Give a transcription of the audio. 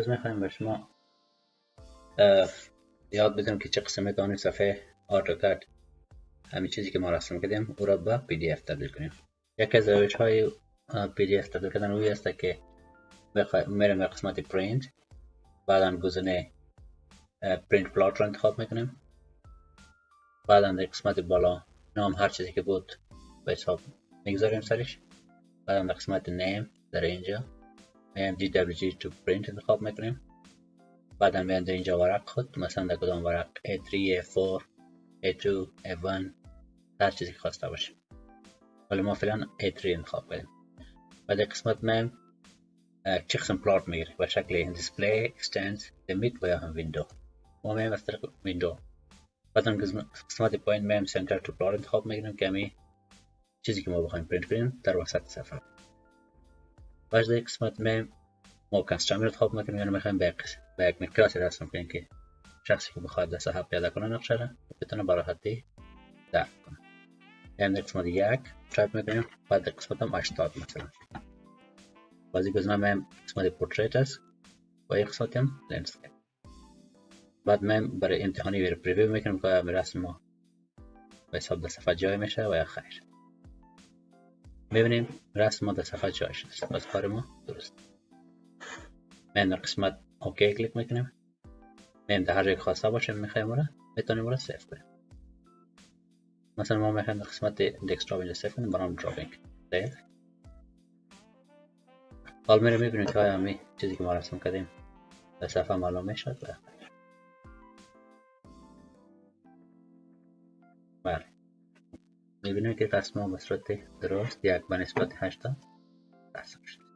امروز میخوایم به شما یاد بدیم که چه قسم میتوانیم صفحه آتوکد همین چیزی که ما رسم کردیم او را به PDF تبدیل کنیم. یکی از روش های PDF تبدیل کردن اوی است که میریم به قسمت پرینت، بعدا گزینه پرینت پلات را انتخاب میکنیم، بعدا در قسمت بالا نام هر چیزی که بود به حساب میگذاریم سرش، بعدا در قسمت نیم در اینجا میایم DWG to print انتخاب میکنیم، بعدا میایم در اینجا ورق خود، مثلا در کدام ورق A3 A4 A2 A1 هر چیزی که خواسته باشیم، ولی ما فعلا A3 انتخاب کنیم. و در قسمت میایم چه قسم پلات میگیره به شکل display extends limit و یا هم ویندو. ما میایم از طریق ویندو، بعدا قسمت پایین میایم center to plot انتخاب میکنیم که همین چیزی که ما بخوایم پرینت کنیم در وسط صفحه. بعد در قسمت میایم ما کاستوم انتخاب میکنیم، یعنی میخوایم به یک مقیاس رسم کنیم که شخصی که بخواد در صفحه پیاده کنه نقشه را بتونه به راحتی درک کنه. یعنی در قسمت یک تایپ میکنیم، بعد در قسمت هم 80 مثلا. بعضی گزینه میایم قسمت پورتریت است و یک قسمت هم لندسکیپ. بعد میایم برای امتحانی ویر پریویو میکنیم که آیا رسم ما به حساب در صفحه جای میشه و یا خیر. میبینیم رسم ما در صفحه جای شده، پس کار ما درست. میایم در قسمت اوکی کلیک میکنیم، میایم در هر جای خواسته باشه میخوایم میتونیم را سیو کنیم. مثلا ما میخوایم در قسمت دسکتاپ اینجا سیو کنیم، برام دراپینگ سیو. حال میبینیم که آیا همین چیزی که ما رسم کردیم در صفحه معلوم میشد و بله میبینیم که رسم ما به صورت درست 1 به نسبت 8 رسم شد.